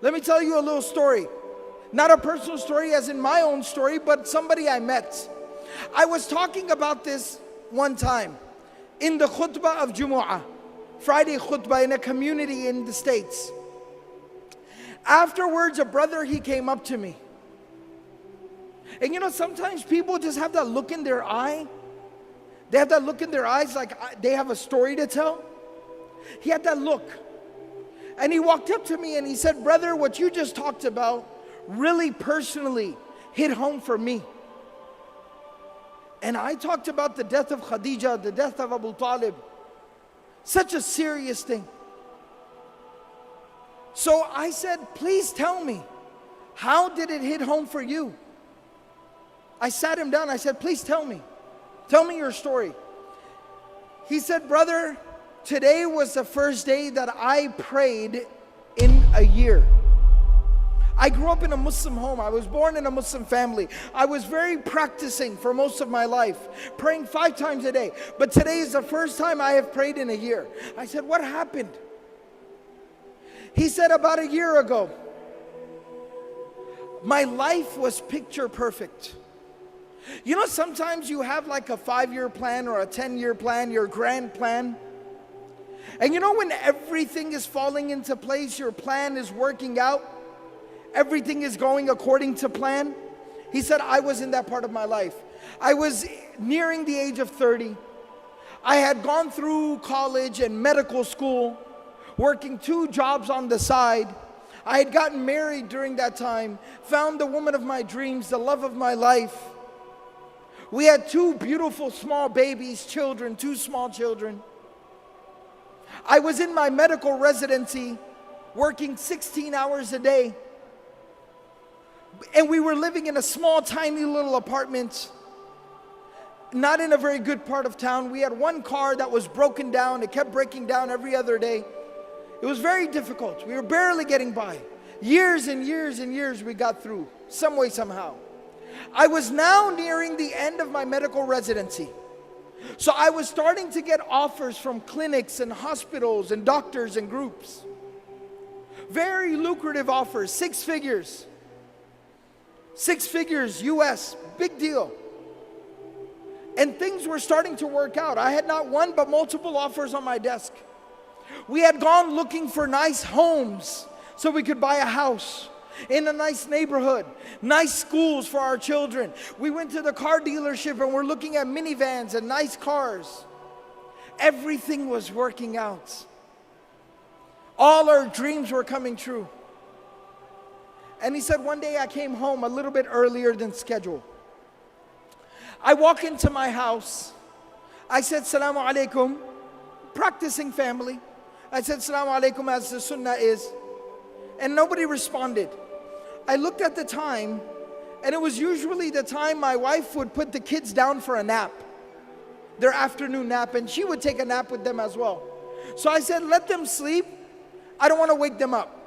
Let me tell you a little story. Not a personal story as in my own story, but somebody I met. I was talking about this one time in the khutbah of Jumu'ah, Friday khutbah in a community in the States. Afterwards, a brother, he came up to me. And you know, sometimes people just have that look in their eye. They have that look in their eyes like they have a story to tell. He had that look. And he walked up to me and he said, brother, what you just talked about really personally hit home for me. And I talked about the death of Khadija, the death of Abu Talib. Such a serious thing. So I said, please tell me, how did it hit home for you? I sat him down, I said, please tell me your story. He said, brother, today was the first day that I prayed in a year. I grew up in a Muslim home. I was born in a Muslim family. I was very practicing for most of my life, praying 5 times a day. But today is the first time I have prayed in a year. I said, what happened? He said, about a year ago, my life was picture perfect. You know, sometimes you have like a 5-year plan or a 10-year plan, your grand plan. And you know, when everything is falling into place, your plan is working out, everything is going according to plan. He said, I was in that part of my life. I was nearing the age of 30. I had gone through college and medical school, working 2 jobs on the side. I had gotten married during that time, found the woman of my dreams, the love of my life. We had 2 beautiful small babies, children, 2 small children. I was in my medical residency, working 16 hours a day. And we were living in a small, tiny little apartment, not in a very good part of town. We had 1 car that was broken down. It kept breaking down every other day. It was very difficult. We were barely getting by. Years and years and years we got through, some way, somehow. I was now nearing the end of my medical residency. So I was starting to get offers from clinics and hospitals and doctors and groups. Very lucrative offers, 6 figures. 6 figures US, big deal. And things were starting to work out. I had not one but multiple offers on my desk. We had gone looking for nice homes so we could buy a house in a nice neighborhood, nice schools for our children. We went to the car dealership and we're looking at minivans and nice cars. Everything was working out. All our dreams were coming true. And he said, one day I came home a little bit earlier than scheduled. I walk into my house. I said, Salamu alaikum, practicing family. I said, Salamu alaikum, as the sunnah is. And nobody responded. I looked at the time, and it was usually the time my wife would put the kids down for a nap, their afternoon nap, and she would take a nap with them as well. So I said, let them sleep. I don't want to wake them up.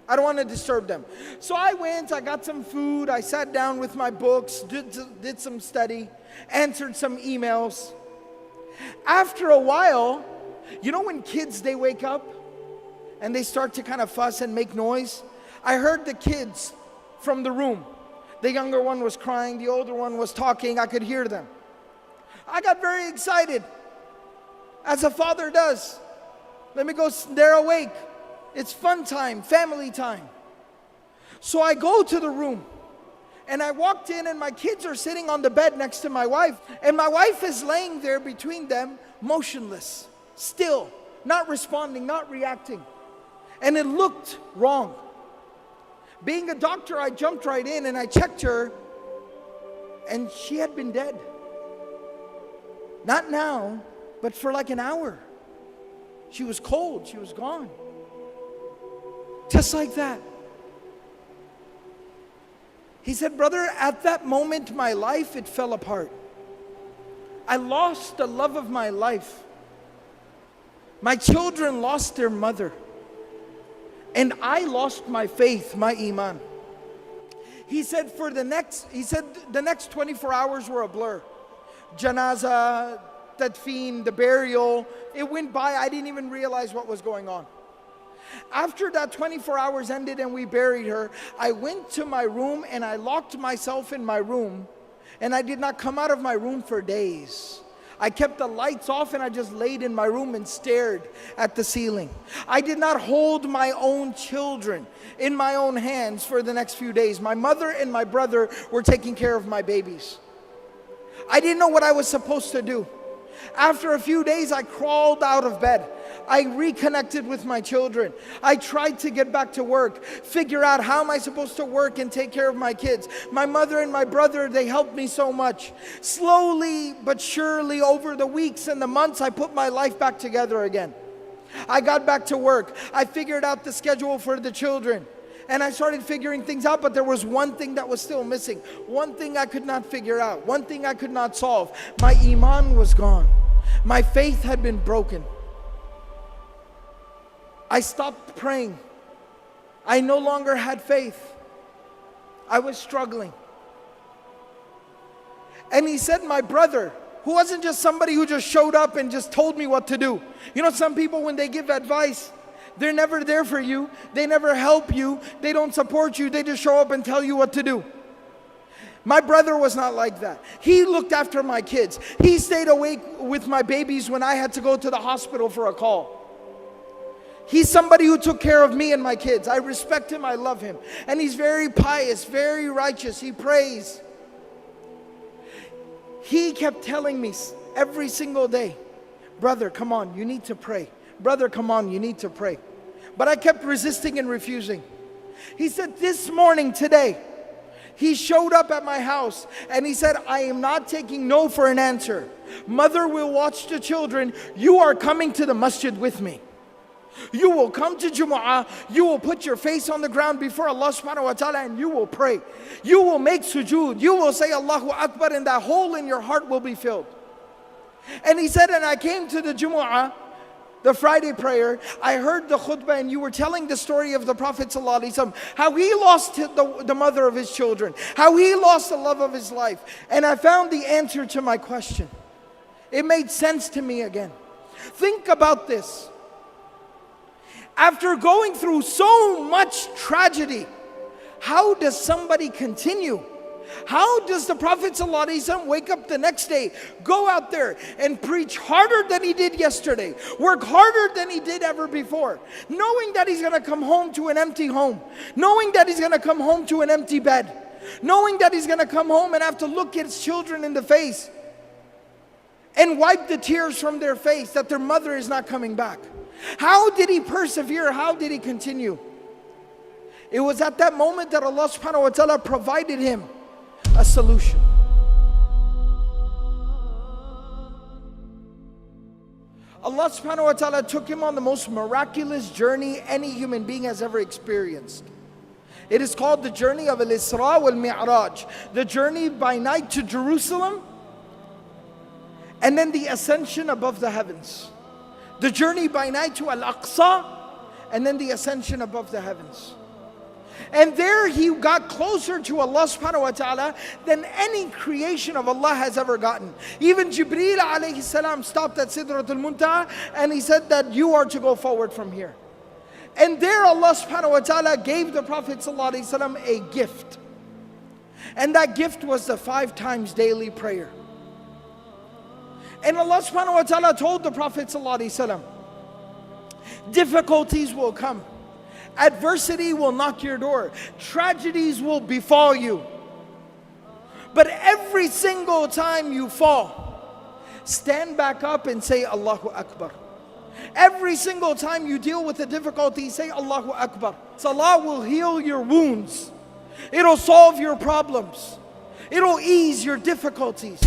I don't want to disturb them. So I went, I got some food, I sat down with my books, did some study, answered some emails. After a while, you know when kids, they wake up and they start to kind of fuss and make noise? I heard the kids from the room. The younger one was crying, the older one was talking, I could hear them. I got very excited, as a father does. Let me go, they're awake. It's fun time, family time. So I go to the room and I walked in and my kids are sitting on the bed next to my wife. And my wife is laying there between them, motionless, still, not responding, not reacting. And it looked wrong. Being a doctor, I jumped right in and I checked her and she had been dead. Not now, but for like an hour. She was cold, she was gone. Just like that. He said, brother, at that moment, my life, it fell apart. I lost the love of my life. My children lost their mother. And I lost my faith, my Imaan. He said, the next 24 hours were a blur. Janaza, tadfeen, the burial, it went by. I didn't even realize what was going on. After that 24 hours ended and we buried her, I went to my room and I locked myself in my room, and I did not come out of my room for days. I kept the lights off and I just laid in my room and stared at the ceiling. I did not hold my own children in my own hands for the next few days. My mother and my brother were taking care of my babies. I didn't know what I was supposed to do. After a few days, I crawled out of bed. I reconnected with my children. I tried to get back to work, figure out how am I supposed to work and take care of my kids. My mother and my brother, they helped me so much. Slowly but surely, over the weeks and the months, I put my life back together again. I got back to work. I figured out the schedule for the children. And I started figuring things out, but there was one thing that was still missing. One thing I could not figure out. One thing I could not solve. My Imaan was gone. My faith had been broken. I stopped praying. I no longer had faith. I was struggling. And he said, my brother, who wasn't just somebody who just showed up and just told me what to do. You know, some people, when they give advice, they're never there for you. They never help you. They don't support you. They just show up and tell you what to do. My brother was not like that. He looked after my kids. He stayed awake with my babies when I had to go to the hospital for a call. He's somebody who took care of me and my kids. I respect him. I love him. And he's very pious, very righteous. He prays. He kept telling me every single day, brother, come on, you need to pray. Brother, come on, you need to pray. But I kept resisting and refusing. He said, this morning, today, he showed up at my house and he said, I am not taking no for an answer. Mother will watch the children. You are coming to the masjid with me. You will come to Jumu'ah. You will put your face on the ground before Allah subhanahu wa ta'ala and you will pray. You will make sujood. You will say Allahu Akbar and that hole in your heart will be filled. And he said, and I came to the Jumu'ah, the Friday prayer, I heard the khutbah and you were telling the story of the Prophet ﷺ, how he lost the mother of his children, how he lost the love of his life. And I found the answer to my question. It made sense to me again. Think about this. After going through so much tragedy, how does somebody continue? How does the Prophet ﷺ wake up the next day, go out there and preach harder than he did yesterday, work harder than he did ever before, knowing that he's going to come home to an empty home, knowing that he's going to come home to an empty bed, knowing that he's going to come home and have to look at his children in the face and wipe the tears from their face that their mother is not coming back? How did he persevere? How did he continue? It was at that moment that Allah subhanahu wa ta'ala provided him a solution. Allah subhanahu wa ta'ala took him on the most miraculous journey any human being has ever experienced. It is called the journey of Al-Isra wal-Mi'raj, the journey by night to Jerusalem, and then the ascension above the heavens. The journey by night to Al-Aqsa, and then the ascension above the heavens. And there he got closer to Allah subhanahu wa ta'ala than any creation of Allah has ever gotten. Even Jibreel alayhi salam stopped at Sidratul Muntaha and he said that you are to go forward from here. And there Allah subhanahu wa ta'ala gave the Prophet sallallahu alayhi wasallam a gift. And that gift was the 5 times daily prayer. And Allah subhanahu wa ta'ala told the Prophet sallallahu alayhi wasallam, difficulties will come. Adversity will knock your door. Tragedies will befall you. But every single time you fall, stand back up and say Allahu Akbar. Every single time you deal with a difficulty, say Allahu Akbar. Salah will heal your wounds. It'll solve your problems. It'll ease your difficulties.